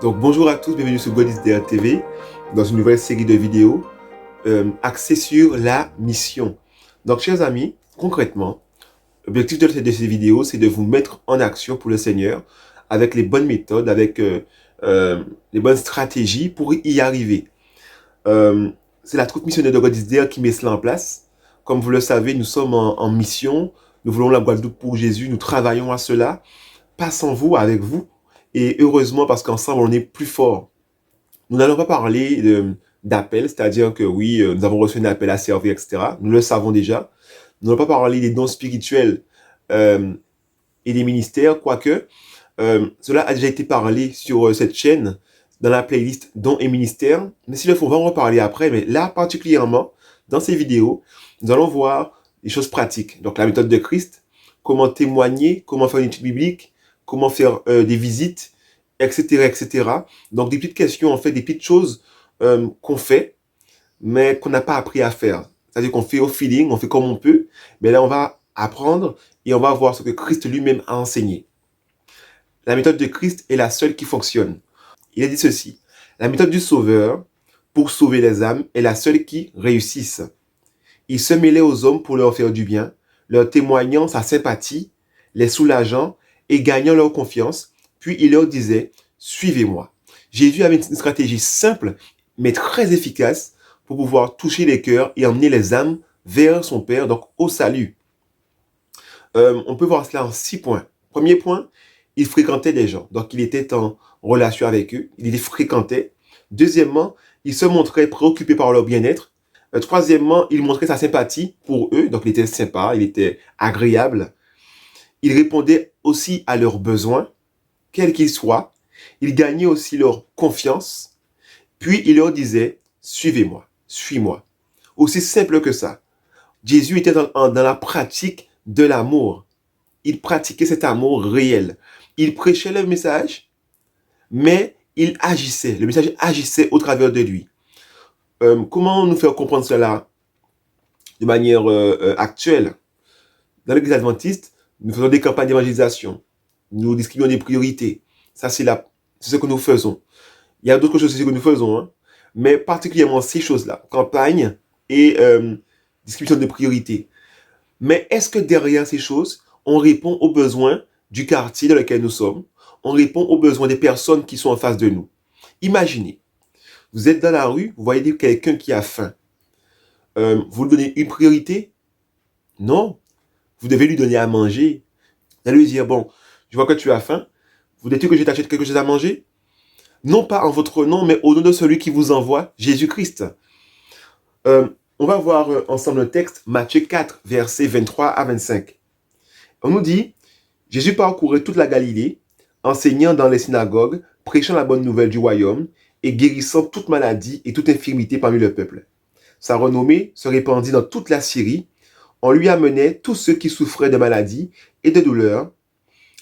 Donc bonjour à tous, bienvenue sur God is There TV dans une nouvelle série de vidéos axée sur la mission. Donc chers amis, concrètement, l'objectif de ces vidéos, c'est de vous mettre en action pour le Seigneur avec les bonnes méthodes, avec les bonnes stratégies pour y arriver. C'est la troupe missionnaire de God is There qui met cela en place. Comme vous le savez, nous sommes en mission, nous voulons la Guadeloupe pour Jésus, nous travaillons à cela, pas sans vous, avec vous. Et heureusement, parce qu'ensemble, on est plus fort. Nous n'allons pas parler d'appel, c'est-à-dire que oui, nous avons reçu un appel à servir, etc. Nous le savons déjà. Nous n'allons pas parler des dons spirituels et des ministères, quoique cela a déjà été parlé sur cette chaîne, dans la playlist dons et ministères. Mais s'il le faut, on va en reparler après. Mais là, particulièrement, dans ces vidéos, nous allons voir des choses pratiques. Donc la méthode de Christ, comment témoigner, comment faire une étude biblique, comment faire des visites, etc., etc. Donc, des petites questions, en fait, des petites choses qu'on fait, mais qu'on n'a pas appris à faire. C'est-à-dire qu'on fait au feeling, on fait comme on peut, mais là, on va apprendre et on va voir ce que Christ lui-même a enseigné. La méthode de Christ est la seule qui fonctionne. Il a dit ceci: la méthode du Sauveur pour sauver les âmes est la seule qui réussisse. Il se mêlait aux hommes pour leur faire du bien, leur témoignant sa sympathie, les soulageant et gagnant leur confiance, puis il leur disait « Suivez-moi ». Jésus avait une stratégie simple, mais très efficace pour pouvoir toucher les cœurs et emmener les âmes vers son Père, donc au salut. On peut voir cela en 6 points. Premier point, il fréquentait des gens, donc il était en relation avec eux, il les fréquentait. Deuxièmement, il se montrait préoccupé par leur bien-être. Troisièmement, il montrait sa sympathie pour eux, donc il était sympa, il était agréable. Il répondait aussi à leurs besoins, quels qu'ils soient. Il gagnait aussi leur confiance. Puis il leur disait « Suivez-moi, suis-moi ». Aussi simple que ça. Jésus était dans la pratique de l'amour. Il pratiquait cet amour réel. Il prêchait le message, mais il agissait. Le message agissait au travers de lui. Comment nous faire comprendre cela de manière actuelle? Dans l'Église adventiste, nous faisons des campagnes d'évangélisation. Nous distribuons des priorités. Ça, c'est ce que nous faisons. Il y a d'autres choses aussi que nous faisons, hein, mais particulièrement ces choses-là. Campagne et distribution de priorités. Mais est-ce que derrière ces choses, on répond aux besoins du quartier dans lequel nous sommes? On répond aux besoins des personnes qui sont en face de nous. Imaginez, vous êtes dans la rue, vous voyez quelqu'un qui a faim. Vous lui donnez une priorité? Non. Vous devez lui donner à manger. Vous allez lui dire, bon, je vois que tu as faim. Voudrais-tu que je t'achète quelque chose à manger? Non pas en votre nom, mais au nom de celui qui vous envoie, Jésus-Christ. On va voir ensemble le texte, Matthieu 4, versets 23 à 25. On nous dit, Jésus parcourait toute la Galilée, enseignant dans les synagogues, prêchant la bonne nouvelle du royaume et guérissant toute maladie et toute infirmité parmi le peuple. Sa renommée se répandit dans toute la Syrie. On lui amenait tous ceux qui souffraient de maladies et de douleurs,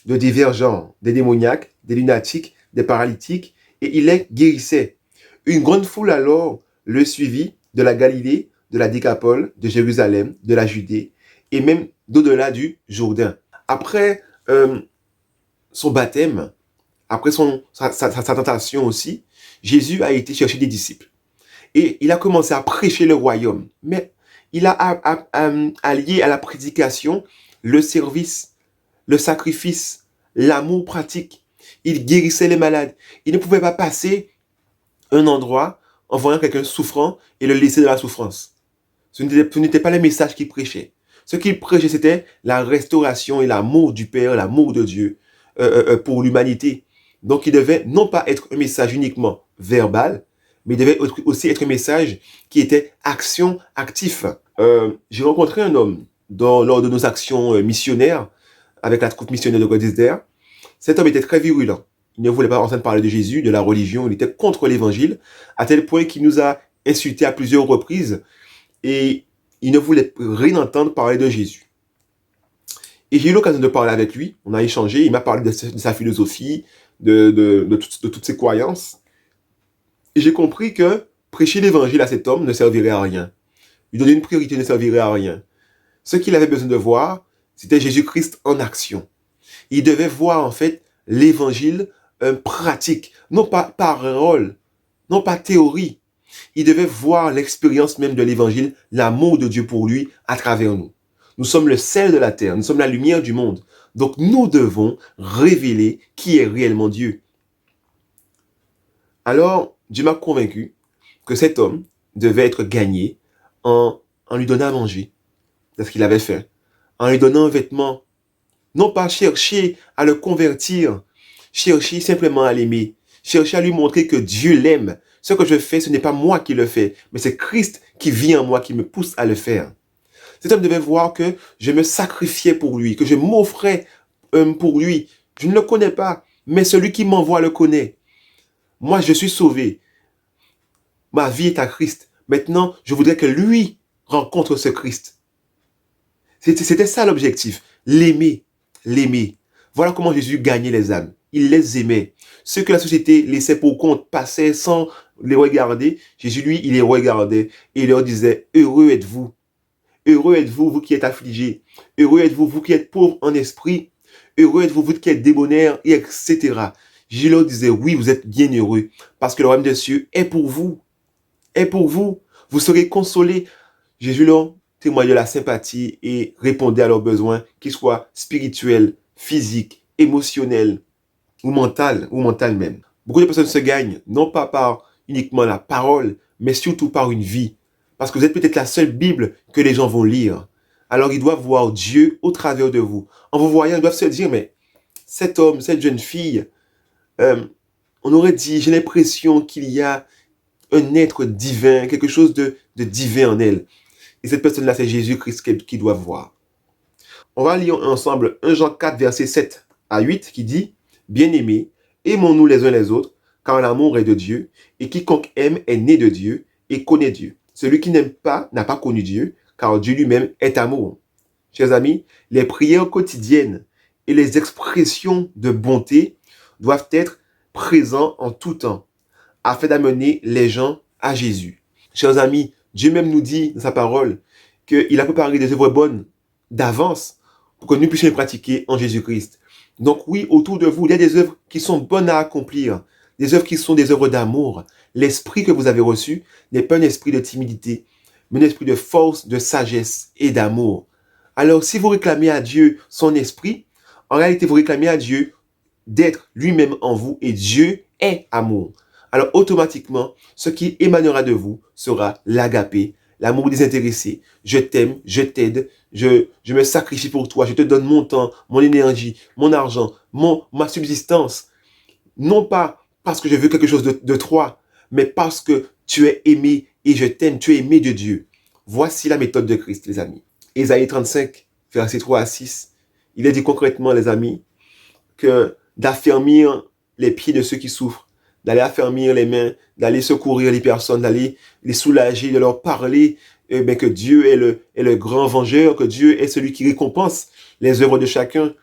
de divers genres, des démoniaques, des lunatiques, des paralytiques, et il les guérissait. Une grande foule alors le suivit de la Galilée, de la Décapole, de Jérusalem, de la Judée, et même d'au-delà du Jourdain. Après son baptême, après sa tentation aussi, Jésus a été chercher des disciples. Et il a commencé à prêcher le royaume. Mais il a allié à la prédication le service, le sacrifice, l'amour pratique. Il guérissait les malades. Il ne pouvait pas passer un endroit en voyant quelqu'un souffrant et le laisser dans la souffrance. Ce n'était pas le message qu'il prêchait. Ce qu'il prêchait, c'était la restauration et l'amour du Père, l'amour de Dieu pour l'humanité. Donc, il devait non pas être un message uniquement verbal, mais il devait aussi être un message qui était action actif. J'ai rencontré un homme lors de nos actions missionnaires avec la troupe missionnaire de God is There. Cet homme était très virulent. Il ne voulait pas entendre parler de Jésus, de la religion. Il était contre l'évangile, à tel point qu'il nous a insultés à plusieurs reprises et il ne voulait rien entendre parler de Jésus. Et j'ai eu l'occasion de parler avec lui. On a échangé. Il m'a parlé de sa philosophie, de toutes ses croyances. Et j'ai compris que prêcher l'évangile à cet homme ne servirait à rien. Lui donner une priorité ne servirait à rien. Ce qu'il avait besoin de voir, c'était Jésus-Christ en action. Il devait voir en fait l'évangile pratique, non pas parole, non pas théorie. Il devait voir l'expérience même de l'évangile, l'amour de Dieu pour lui à travers nous. Nous sommes le sel de la terre, nous sommes la lumière du monde. Donc nous devons révéler qui est réellement Dieu. Alors, Dieu m'a convaincu que cet homme devait être gagné en lui donnant à manger. C'est ce qu'il avait fait. En lui donnant un vêtement. Non pas chercher à le convertir, chercher simplement à l'aimer, chercher à lui montrer que Dieu l'aime. Ce que je fais, ce n'est pas moi qui le fais, mais c'est Christ qui vit en moi, qui me pousse à le faire. Cet homme devait voir que je me sacrifiais pour lui, que je m'offrais pour lui. Je ne le connais pas, mais celui qui m'envoie le connaît. Moi, je suis sauvé. Ma vie est à Christ. Maintenant, je voudrais que lui rencontre ce Christ. C'était ça l'objectif, l'aimer, l'aimer. Voilà comment Jésus gagnait les âmes. Il les aimait. Ceux que la société laissait pour compte, passaient sans les regarder, Jésus, lui, il les regardait et il leur disait, heureux êtes-vous. Heureux êtes-vous, vous qui êtes affligés. Heureux êtes-vous, vous qui êtes pauvres en esprit. Heureux êtes-vous, vous qui êtes débonnaires, etc. Jésus leur disait, oui, vous êtes bien heureux, parce que le royaume des cieux est pour vous. Est pour vous. Vous serez consolés. Jésus leur témoignait de la sympathie et répondait à leurs besoins, qu'ils soient spirituels, physiques, émotionnels ou mental même. Beaucoup de personnes se gagnent, non pas par uniquement la parole, mais surtout par une vie. Parce que vous êtes peut-être la seule Bible que les gens vont lire. Alors ils doivent voir Dieu au travers de vous. En vous voyant, ils doivent se dire, mais cet homme, cette jeune fille, on aurait dit, j'ai l'impression qu'il y a un être divin, quelque chose de divin en elle. Et cette personne-là, c'est Jésus-Christ qu'ils doivent voir. On va lire ensemble 1 Jean 4, verset 7 à 8, qui dit, « Bien-aimés, aimons-nous les uns les autres, car l'amour est de Dieu, et quiconque aime est né de Dieu et connaît Dieu. Celui qui n'aime pas n'a pas connu Dieu, car Dieu lui-même est amour. » Chers amis, les prières quotidiennes et les expressions de bonté doivent être présentes en tout temps, afin d'amener les gens à Jésus. Chers amis, Dieu même nous dit dans sa parole qu'il a préparé des œuvres bonnes d'avance pour que nous puissions les pratiquer en Jésus-Christ. Donc oui, autour de vous, il y a des œuvres qui sont bonnes à accomplir, des œuvres qui sont des œuvres d'amour. L'esprit que vous avez reçu n'est pas un esprit de timidité, mais un esprit de force, de sagesse et d'amour. Alors si vous réclamez à Dieu son esprit, en réalité vous réclamez à Dieu d'être lui-même en vous et Dieu est amour. Alors automatiquement, ce qui émanera de vous sera l'agapé, l'amour désintéressé. Je t'aime, je t'aide, je me sacrifie pour toi, je te donne mon temps, mon énergie, mon argent, ma subsistance. Non pas parce que je veux quelque chose de toi, mais parce que tu es aimé et je t'aime, tu es aimé de Dieu. Voici la méthode de Christ, les amis. Ésaïe 35, versets 3 à 6. Il est dit concrètement, les amis, que d'affermir les pieds de ceux qui souffrent, d'aller affermir les mains, d'aller secourir les personnes, d'aller les soulager, de leur parler que Dieu est le grand vengeur, que Dieu est celui qui récompense les œuvres de chacun,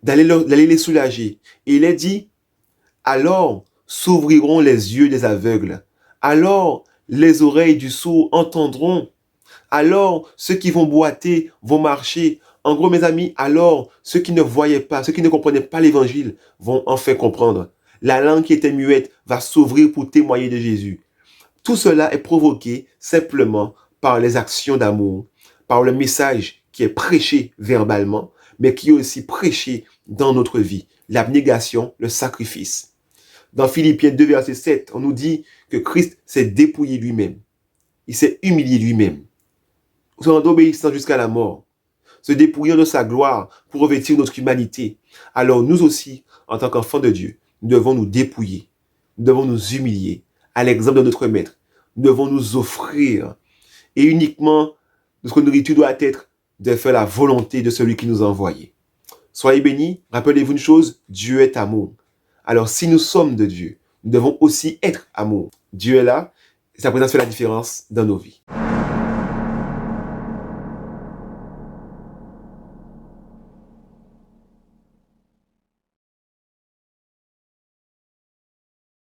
d'aller les soulager. Et il est dit, alors s'ouvriront les yeux des aveugles, alors les oreilles du sourd entendront, alors ceux qui vont boiter vont marcher. En gros, mes amis, alors ceux qui ne voyaient pas, ceux qui ne comprenaient pas l'évangile vont enfin comprendre. La langue qui était muette va s'ouvrir pour témoigner de Jésus. Tout cela est provoqué simplement par les actions d'amour, par le message qui est prêché verbalement, mais qui est aussi prêché dans notre vie. L'abnégation, le sacrifice. Dans Philippiens 2, verset 7, on nous dit que Christ s'est dépouillé lui-même. Il s'est humilié lui-même, se rendant obéissant jusqu'à la mort, se dépouillant de sa gloire pour revêtir notre humanité. Alors nous aussi, en tant qu'enfants de Dieu, nous devons nous dépouiller, nous devons nous humilier, à l'exemple de notre Maître. Nous devons nous offrir. Et uniquement, notre nourriture doit être de faire la volonté de celui qui nous a envoyés. Soyez bénis, rappelez-vous une chose, Dieu est amour. Alors si nous sommes de Dieu, nous devons aussi être amour. Dieu est là, et sa présence fait la différence dans nos vies.